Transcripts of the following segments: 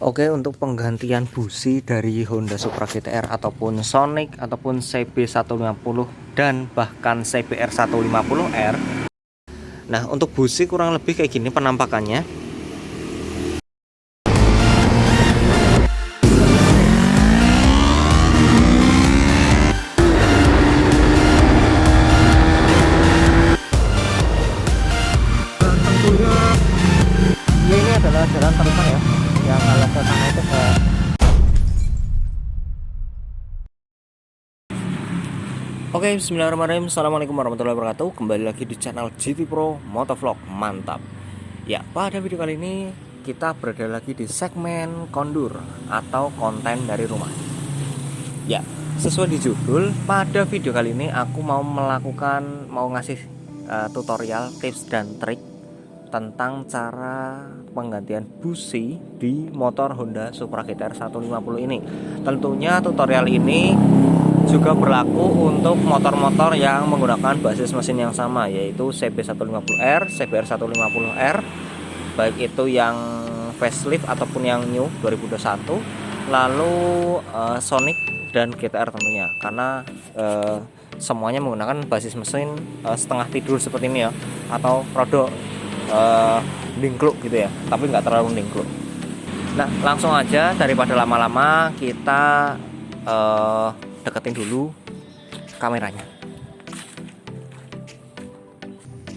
Oke, untuk penggantian busi dari Honda Supra GTR ataupun Sonic ataupun CB150 dan bahkan CBR 150R. Nah, untuk busi kurang lebih kayak gini penampakannya. Tentunya ini adalah jalan terusan ya, yang kalau ke sana itu ke. Oke, bismillahirrahmanirrahim. Assalamualaikum warahmatullahi wabarakatuh. Kembali lagi di channel GT Pro Motovlog. Mantap. Ya, pada video kali ini kita berada lagi di segmen kondur atau konten dari rumah. Ya, sesuai di judul, pada video kali ini aku mau ngasih tutorial tips dan trik tentang cara penggantian busi di motor Honda Supra GTR 150 ini. Tentunya tutorial ini juga berlaku untuk motor-motor yang menggunakan basis mesin yang sama, yaitu CB150R, CBR150R, baik itu yang facelift ataupun yang new 2021, lalu Sonic dan GTR tentunya, karena semuanya menggunakan basis mesin setengah tidur seperti ini ya, atau produk dingkluk gitu ya, tapi nggak terlalu dingkluk. Nah, langsung aja daripada lama-lama kita deketin dulu kameranya.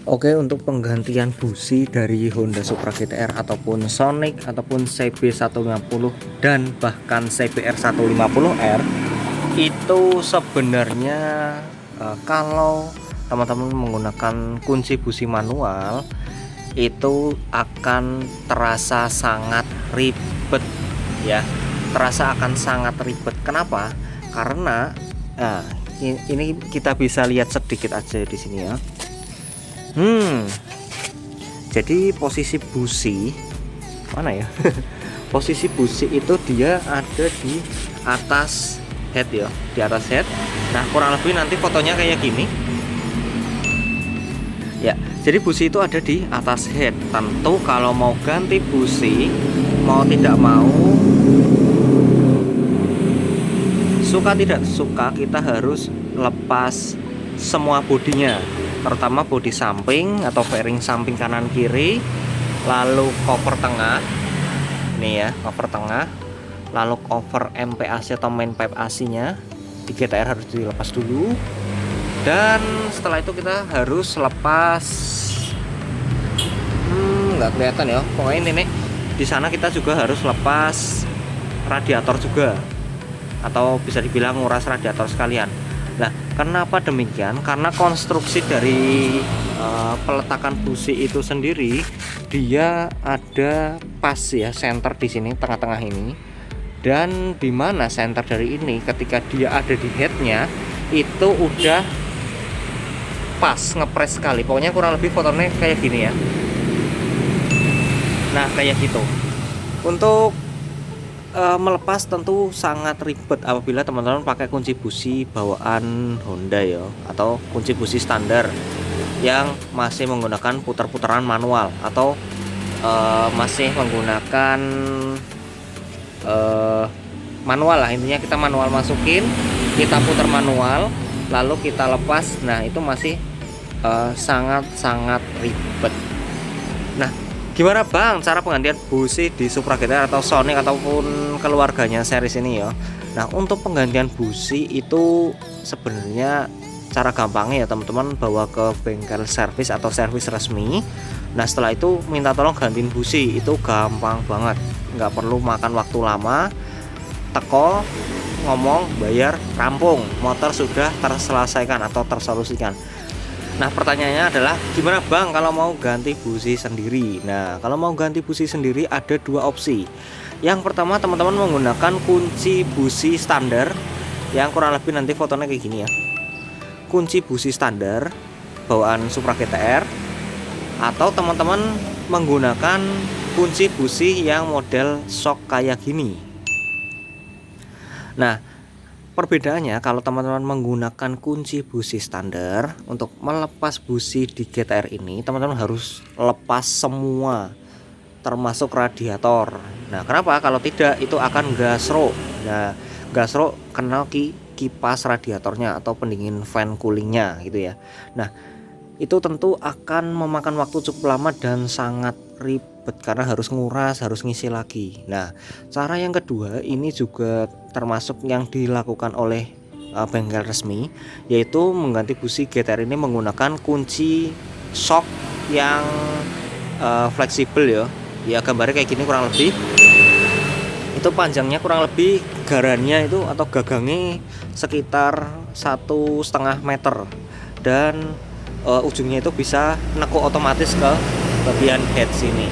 Oke, untuk penggantian busi dari Honda Supra GTR ataupun Sonic ataupun CB150 dan bahkan CBR150R itu sebenarnya kalau teman-teman menggunakan kunci busi manual itu akan terasa sangat ribet ya, terasa akan sangat ribet. Kenapa? Karena ini kita bisa lihat sedikit aja di sini ya. Jadi posisi busi mana ya? Posisi busi itu dia ada di atas head ya, di atas head. Nah, kurang lebih nanti fotonya kayak gini. Ya, jadi busi itu ada di atas head. Tentu kalau mau ganti busi, mau tidak mau, suka tidak suka, kita harus lepas semua bodinya, terutama bodi samping atau fairing samping kanan kiri, lalu cover tengah ini ya, cover tengah, lalu cover MPAC atau main pipe AC-nya di GTR harus dilepas dulu. Dan setelah itu kita harus lepas nggak kelihatan ya, pokoknya ini nih, di sana kita juga harus lepas radiator juga, atau bisa dibilang nguras radiator sekalian. Nah, kenapa demikian? Karena konstruksi dari peletakan busi itu sendiri, dia ada pas ya, center di sini tengah-tengah ini, dan dimana center dari ini ketika dia ada di headnya itu udah pas, ngepres sekali. Pokoknya kurang lebih fotonya kayak gini ya. Nah, kayak gitu. Untuk melepas tentu sangat ribet apabila teman-teman pakai kunci busi bawaan Honda ya, atau kunci busi standar yang masih menggunakan putar-putaran manual, atau masih menggunakan manual lah, intinya kita manual masukin, kita putar manual, lalu kita lepas. Nah, itu masih sangat-sangat ribet. Nah, gimana bang cara penggantian busi di Supra GTR atau Sonic ataupun keluarganya series ini ya? Nah, untuk penggantian busi itu sebenarnya cara gampangnya ya teman-teman, bawa ke bengkel servis atau servis resmi. Nah, setelah itu minta tolong gantiin busi, itu gampang banget, nggak perlu makan waktu lama. Teko, ngomong, bayar, rampung, motor sudah terselesaikan atau tersolusikan. Nah, pertanyaannya adalah gimana bang kalau mau ganti busi sendiri? Nah, kalau mau ganti busi sendiri ada dua opsi. Yang pertama, teman-teman menggunakan kunci busi standar yang kurang lebih nanti fotonya kayak gini ya. Kunci busi standar bawaan Supra GTR, atau teman-teman menggunakan kunci busi yang model shock kayak gini. Nah, perbedaannya kalau teman-teman menggunakan kunci busi standar, untuk melepas busi di GTR ini teman-teman harus lepas termasuk radiator. Nah, kenapa? Kalau tidak itu akan gasro. Nah, gasro kenal kipas radiatornya atau pendingin fan coolingnya gitu ya. Nah, itu tentu akan memakan waktu cukup lama dan sangat ribet karena harus nguras, harus ngisi lagi. Nah, cara yang kedua ini juga termasuk yang dilakukan oleh bengkel resmi, yaitu mengganti busi GTR ini menggunakan kunci shock yang fleksibel ya. Ya gambarnya kayak gini kurang lebih. Itu panjangnya kurang lebih garannya itu atau gagangnya sekitar 1,5 meter dan ujungnya itu bisa nekuk otomatis ke bagian head sini.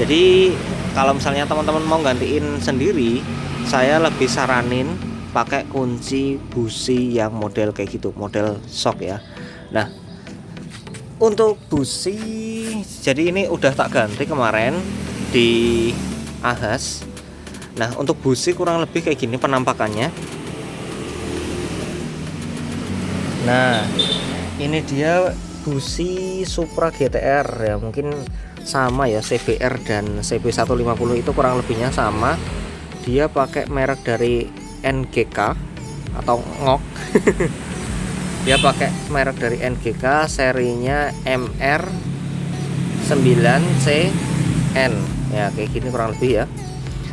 Jadi kalau misalnya teman-teman mau gantiin sendiri, saya lebih saranin pakai kunci busi yang model kayak gitu, model shock ya. Nah, untuk busi, jadi ini udah tak ganti kemarin di Ahas. Nah, untuk busi kurang lebih kayak gini penampakannya. Nah, ini dia busi Supra GTR ya, mungkin sama ya, CBR dan CB150 itu kurang lebihnya sama. Dia pakai merek dari NGK atau NGOK. Dia pakai merek dari NGK, serinya MR9CN ya, kayak gini kurang lebih ya.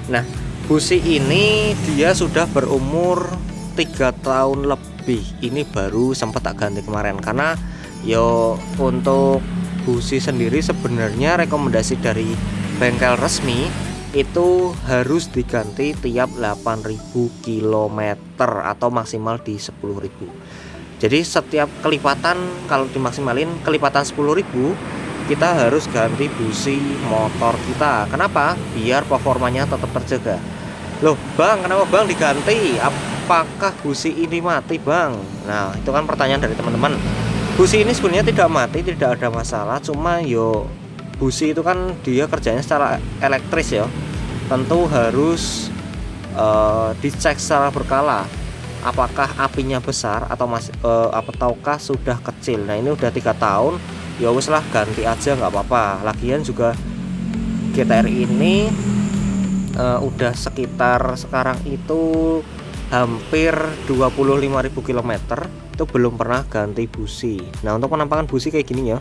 Nah, busi ini dia sudah berumur 3 tahun lebih. Ini baru sempat tak ganti kemarin karena yo untuk busi sendiri sebenarnya rekomendasi dari bengkel resmi itu harus diganti tiap 8.000 km atau maksimal di 10.000. Jadi setiap kelipatan kalau dimaksimalin kelipatan 10.000 kita harus ganti busi motor kita. Kenapa? Biar performanya tetap terjaga. Loh bang, kenapa bang diganti? Apakah busi ini mati bang? Nah, itu kan pertanyaan dari teman-teman. Busi ini sebenarnya tidak mati, tidak ada masalah. Cuma yo busi itu kan dia kerjanya secara elektris ya. Tentu harus dicek secara berkala. Apakah apinya besar atau masih ataukah sudah kecil. Nah, ini udah 3 tahun. Ya wes lah, ganti aja nggak apa-apa. Lagian juga GTR ini udah sekitar sekarang itu hampir 25.000 km itu belum pernah ganti busi. Nah, untuk penampakan busi kayak gini ya,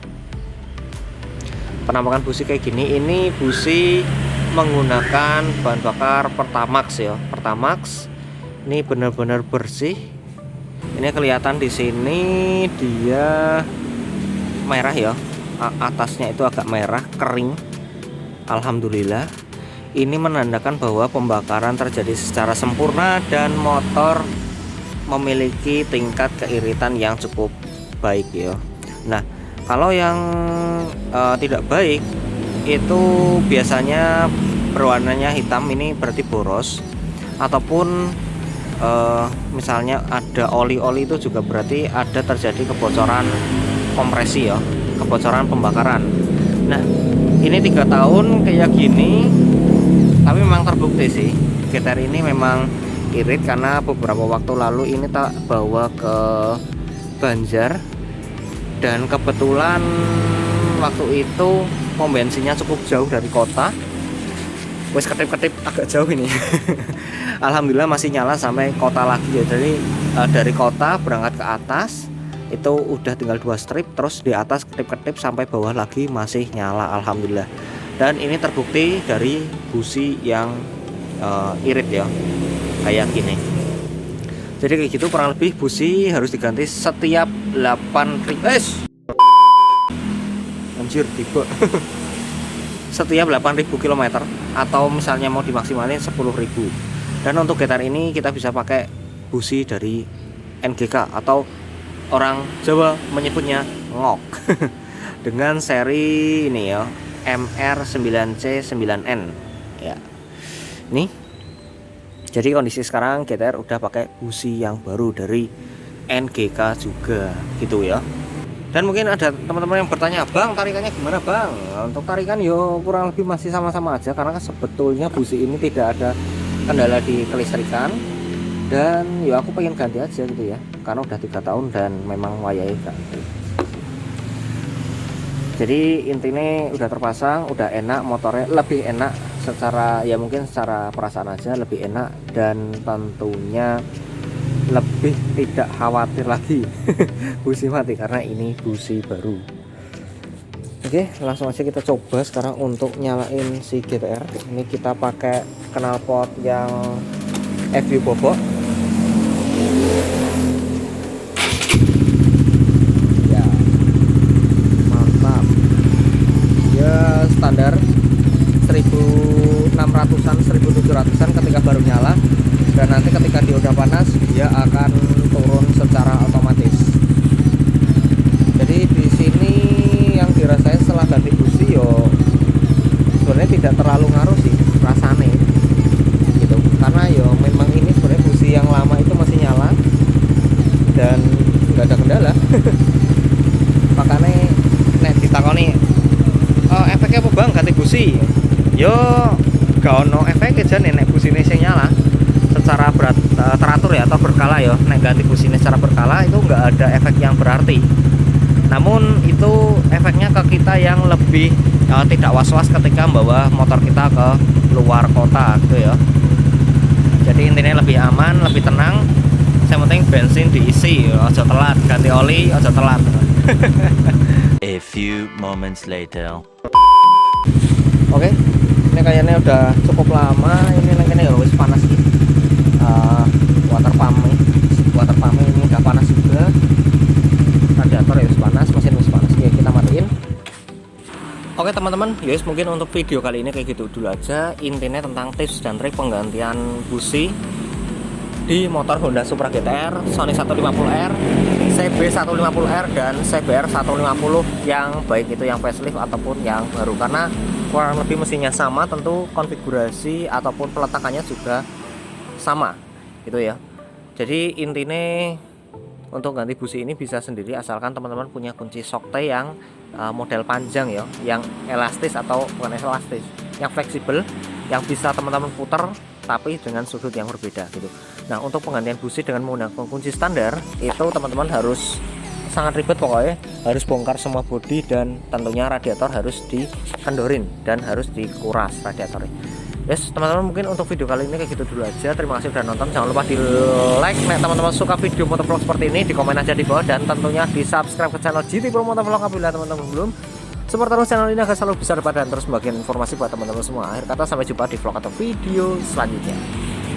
penampakan busi kayak gini, ini busi menggunakan bahan bakar Pertamax ya, Pertamax. Ini benar-benar bersih. Ini kelihatan di sini dia merah ya, atasnya itu agak merah kering. Alhamdulillah, ini menandakan bahwa pembakaran terjadi secara sempurna dan motor memiliki tingkat keiritan yang cukup baik ya. Nah, kalau yang tidak baik itu biasanya berwarnanya hitam, ini berarti boros. Ataupun misalnya ada oli-oli, itu juga berarti ada terjadi kebocoran kompresi ya, kebocoran pembakaran. Nah, ini 3 tahun kayak gini, tapi memang terbukti sih GTR ini memang irit karena beberapa waktu lalu ini tak bawa ke Banjar dan kebetulan waktu itu pom bensinnya cukup jauh dari kota. Wes ketip-ketip agak jauh ini. Alhamdulillah masih nyala sampai kota lagi ya. Jadi dari kota berangkat ke atas itu udah tinggal 2 strip, terus di atas ketip-ketip sampai bawah lagi masih nyala, alhamdulillah. Dan ini terbukti dari busi yang irit ya, kayak gini. Jadi kayak gitu kurang lebih busi harus diganti setiap 8.000 anjir tiba. Setiap 8.000 km atau misalnya mau dimaksimalin 10.000. Dan untuk GTR ini kita bisa pakai busi dari NGK atau orang Jawa menyebutnya NGOK. Dengan seri ini ya, MR9C9N ya. Nih. Jadi kondisi sekarang GTR udah pakai busi yang baru dari NGK juga gitu ya. Dan mungkin ada teman-teman yang bertanya, bang tarikannya gimana bang? Nah, untuk tarikan yo kurang lebih masih sama-sama aja, karena sebetulnya busi ini tidak ada kendala di kelistrikan. Dan yo aku pengen ganti aja gitu ya, karena udah 3 tahun dan memang wayai ganti. Jadi intinya udah terpasang, udah enak, motornya lebih enak secara ya mungkin secara perasaan aja lebih enak, dan tentunya lebih tidak khawatir lagi busi mati karena ini busi baru. Oke, langsung aja kita coba sekarang untuk nyalain si GTR. Ini kita pakai knalpot yang FU bobok. Ya, mantap. Ya standar 1600-an 1700-an ketika baru nyala, dan nanti ketika dia udah panas dia akan turun secara otomatis. Jadi di sini yang dirasain setelah ganti busi yo sebenarnya tidak terlalu ngaruh sih rasanya gitu, karena yo memang ini sebenarnya busi yang lama itu masih nyala dan nggak ada kendala. Makanya nek ditakoni efeknya apa bang ganti busi, yo gak ono efek aja nek busine sing nyala secara teratur ya atau berkala ya. Nek ganti busine secara berkala itu nggak ada efek yang berarti, namun itu efeknya ke kita yang lebih tidak was-was ketika membawa motor kita ke luar kota gitu ya. Jadi intinya lebih aman, lebih tenang. Yang penting bensin diisi, ojo telat, ganti oli ojo telat. A few moments later. Oke, ini kayaknya udah cukup lama. Ini ya wis panas gitu. Water pump ini udah panas juga. Radiator ya wis panas, mesin wis panas. Ya kita matiin. Oke teman-teman, yes mungkin untuk video kali ini kayak gitu dulu aja. Intinya tentang tips dan trik penggantian busi di motor Honda Supra GTR, Sony 150R, CB 150R dan CBR 150 yang baik itu yang facelift ataupun yang baru, karena kurang lebih mesinnya sama, tentu konfigurasi ataupun peletakannya juga sama gitu ya. Jadi intinya untuk ganti busi ini bisa sendiri asalkan teman-teman punya kunci Shokte yang model panjang ya, yang elastis atau bukan elastis, yang fleksibel, yang bisa teman-teman putar tapi dengan sudut yang berbeda gitu. Nah untuk penggantian busi dengan menggunakan kunci standar itu teman-teman harus sangat ribet, pokoknya harus bongkar semua bodi dan tentunya radiator harus dikendorin dan harus dikuras radiatornya. Yes teman-teman, mungkin untuk video kali ini kayak gitu dulu aja. Terima kasih sudah nonton, jangan lupa di like nek teman-teman suka video motovlog seperti ini, di komen aja di bawah, dan tentunya di subscribe ke channel GT Pro Motovlog apabila teman-teman belum. Support terus channel ini agar selalu bisa dapat dan terus membagikan informasi buat teman-teman semua. Akhir kata, sampai jumpa di vlog atau video selanjutnya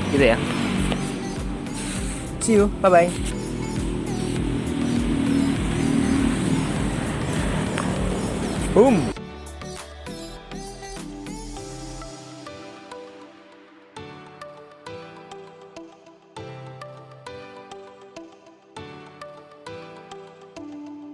gitu ya. See you, bye bye. Boom.